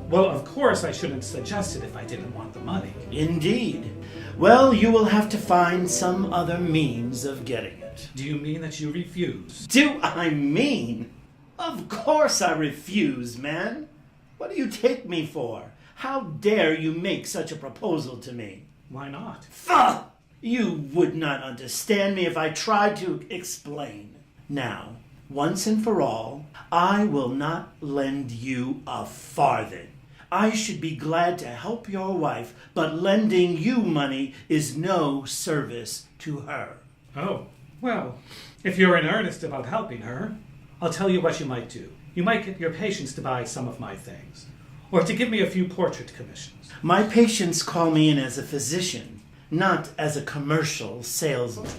Well, of course I shouldn't suggest it if I didn't want the money. Indeed. Well, you will have to find some other means of getting it. Do you mean that you refuse? Do I mean? Of course I refuse, man. What do you take me for? How dare you make such a proposal to me? Why not? Pho! You would not understand me if I tried to explain. Now, once and for all, I will not lend you a farthing. I should be glad to help your wife, but lending you money is no service to her. Oh, well, if you're in earnest about helping her, I'll tell you what you might do. You might get your patients to buy some of my things, or to give me a few portrait commissions. My patients call me in as a physician, not as a commercial salesman.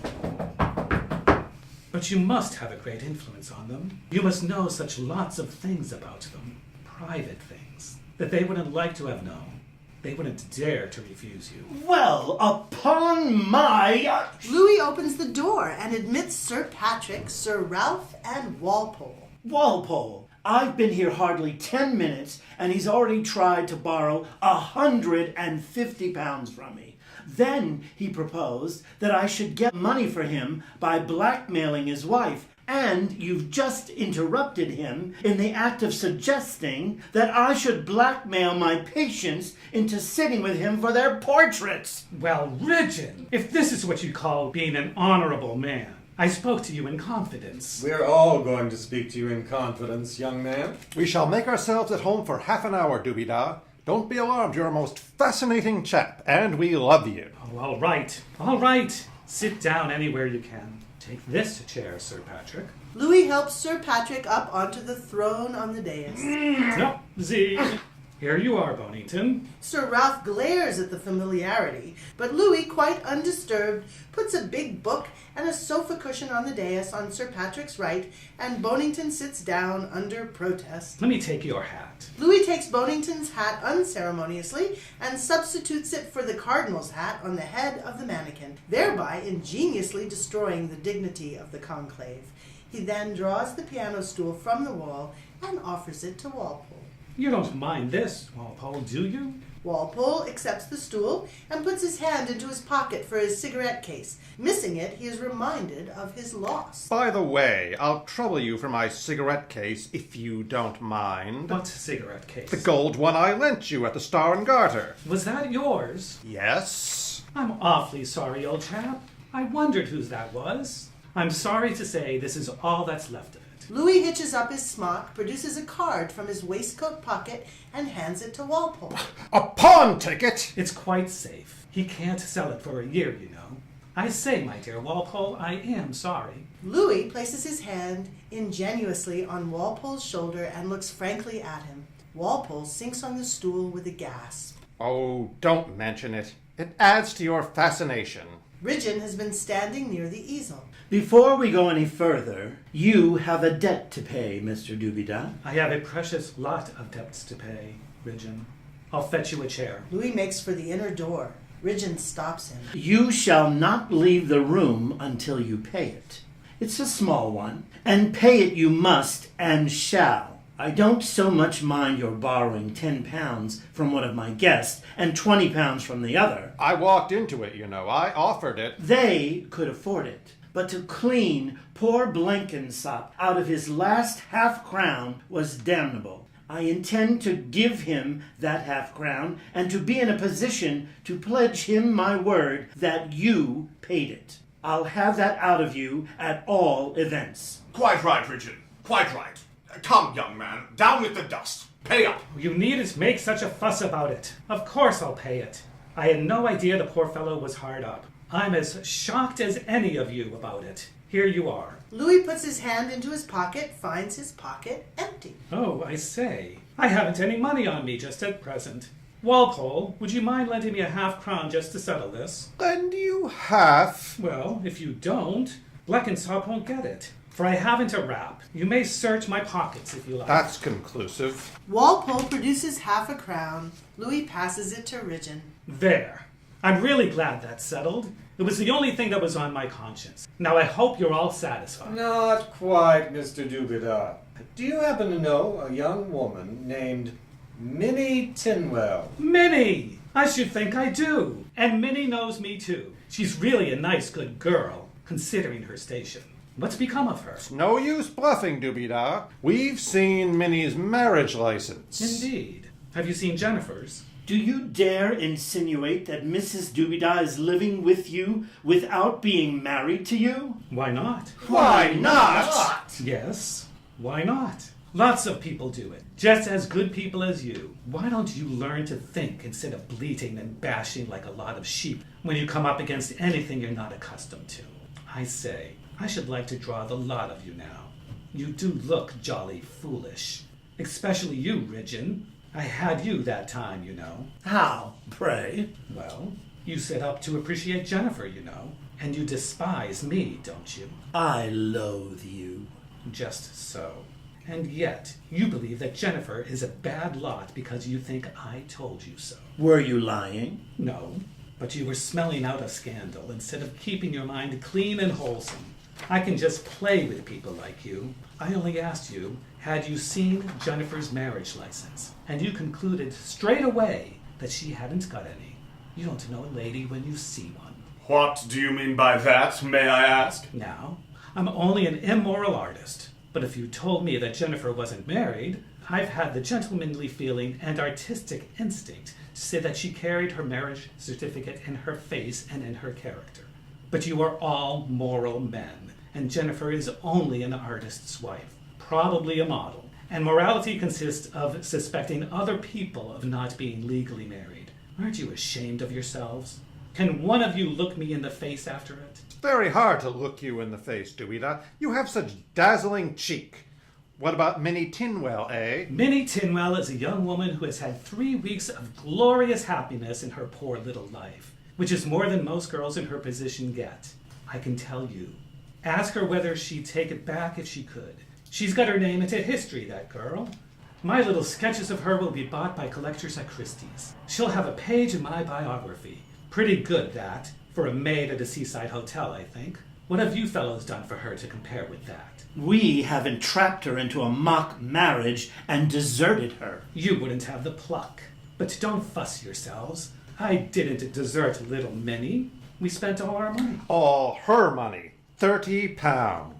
But you must have a great influence on them. You must know such lots of things about them, private things, that they wouldn't like to have known. They wouldn't dare to refuse you. Well, upon my... Louis opens the door and admits Sir Patrick, Sir Ralph, and Walpole. Walpole, I've been here hardly 10 minutes, and he's already tried to borrow £150 from me. Then he proposed that I should get money for him by blackmailing his wife, and you've just interrupted him in the act of suggesting that I should blackmail my patients into sitting with him for their portraits. Well, Ridgeon, if this is what you call being an honorable man, I spoke to you in confidence. We're all going to speak to you in confidence, young man. We shall make ourselves at home for half an hour, dubedat. Don't be alarmed, you're a most fascinating chap, and we love you. Oh, all right, all right. Sit down anywhere you can. Take this chair, Sir Patrick. Louis helps Sir Patrick up onto the throne on the dais. Yep, Z. Here you are, Bonington. Sir Ralph glares at the familiarity, but Louis, quite undisturbed, puts a big book and a sofa cushion on the dais on Sir Patrick's right, and Bonington sits down under protest. Let me take your hat. Louis takes Bonington's hat unceremoniously and substitutes it for the cardinal's hat on the head of the mannequin, thereby ingeniously destroying the dignity of the conclave. He then draws the piano stool from the wall and offers it to Walpole. You don't mind this, Walpole, do you? Walpole accepts the stool and puts his hand into his pocket for his cigarette case. Missing it, he is reminded of his loss. By the way, I'll trouble you for my cigarette case, if you don't mind. What cigarette case? The gold one I lent you at the Star and Garter. Was that yours? Yes? I'm awfully sorry, old chap. I wondered whose that was. I'm sorry to say this is all that's left of it. Louis hitches up his smock, produces a card from his waistcoat pocket, and hands it to Walpole. A pawn ticket? It's quite safe. He can't sell it for a year, you know. I say, my dear Walpole, I am sorry. Louis places his hand ingenuously on Walpole's shoulder and looks frankly at him. Walpole sinks on the stool with a gasp. Oh, don't mention it. It adds to your fascination. Ridgeon has been standing near the easel. Before we go any further, you have a debt to pay, Mr. Dubedat. I have a precious lot of debts to pay, Ridgeon. I'll fetch you a chair. Louis makes for the inner door. Ridgeon stops him. You shall not leave the room until you pay it. It's a small one, and pay it you must and shall. I don't so much mind your borrowing £10 from one of my guests and £20 from the other. I walked into it, you know. I offered it. They could afford it. But to clean poor Blenkinsop out of his last half-crown was damnable. I intend to give him that half-crown and to be in a position to pledge him my word that you paid it. I'll have that out of you at all events. Quite right, Ridgeon. Quite right. Come, young man, down with the dust. Pay up. You needn't make such a fuss about it. Of course I'll pay it. I had no idea the poor fellow was hard up. I'm as shocked as any of you about it. Here you are. Louis puts his hand into his pocket, finds his pocket empty. Oh, I say. I haven't any money on me just at present. Walpole, would you mind lending me a half-crown just to settle this? Lend you half? Well, if you don't, Blenkinsop won't get it. For I haven't a rap. You may search my pockets if you like. That's conclusive. Walpole produces half a crown. Louis passes it to Ridgeon. There. I'm really glad that's settled. It was the only thing that was on my conscience. Now I hope you're all satisfied. Not quite, Mr. Dubedat. Do you happen to know a young woman named Minnie Tinwell. Minnie! I should think I do. And Minnie knows me too. She's really a nice, good girl, considering her station. What's become of her? No use bluffing, Dubedat. We've seen Minnie's marriage license. Indeed. Have you seen Jennifer's? Do you dare insinuate that Mrs. Dubedat is living with you without being married to you? Why not? Why not? Yes, why not? Lots of people do it, just as good people as you. Why don't you learn to think instead of bleating and bashing like a lot of sheep when you come up against anything you're not accustomed to? I say, I should like to draw the lot of you now. You do look jolly foolish. Especially you, Ridgeon. I had you that time, you know. How, pray? Well, you set up to appreciate Jennifer, you know. And you despise me, don't you? I loathe you. Just so. And yet, you believe that Jennifer is a bad lot because you think I told you so. Were you lying? No, but you were smelling out a scandal instead of keeping your mind clean and wholesome. I can just play with people like you. I only asked you, had you seen Jennifer's marriage license? And you concluded straight away that she hadn't got any. You don't know a lady when you see one. What do you mean by that, may I ask? Now, I'm only an immoral artist. But if you told me that Jennifer wasn't married, I've had the gentlemanly feeling and artistic instinct to say that she carried her marriage certificate in her face and in her character. But you are all moral men, and Jennifer is only an artist's wife, probably a model. And morality consists of suspecting other people of not being legally married. Aren't you ashamed of yourselves? Can one of you look me in the face after it? Very hard to look you in the face, Dubedat. You have such dazzling cheek. What about Minnie Tinwell, eh? Minnie Tinwell is a young woman who has had 3 weeks of glorious happiness in her poor little life, which is more than most girls in her position get. I can tell you. Ask her whether she'd take it back if she could. She's got her name into history, that girl. My little sketches of her will be bought by collectors at Christie's. She'll have a page in my biography. Pretty good, that. For a maid at a seaside hotel, I think. What have you fellows done for her to compare with that? We have entrapped her into a mock marriage and deserted her. You wouldn't have the pluck. But don't fuss yourselves. I didn't desert little Minnie. We spent all our money. All her money. £30.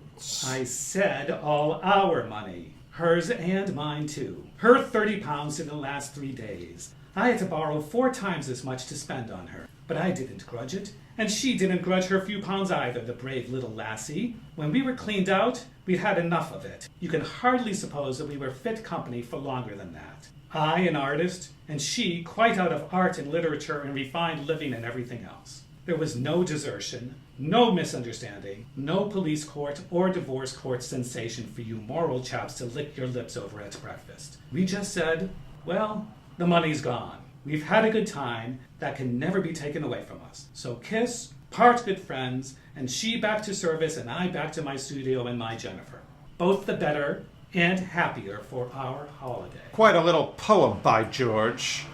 I said all our money. Hers and mine, too. Her £30 in the last 3 days. I had to borrow 4 times as much to spend on her. But I didn't grudge it. And she didn't grudge her few pounds either, the brave little lassie. When we were cleaned out, we'd had enough of it. You can hardly suppose that we were fit company for longer than that. I, an artist, and she, quite out of art and literature and refined living and everything else. There was no desertion, no misunderstanding, no police court or divorce court sensation for you moral chaps to lick your lips over at breakfast. We just said, well, the money's gone. We've had a good time that can never be taken away from us. So kiss, part good friends, and she back to service and I back to my studio and my Jennifer. Both the better and happier for our holiday. Quite a little poem, by George.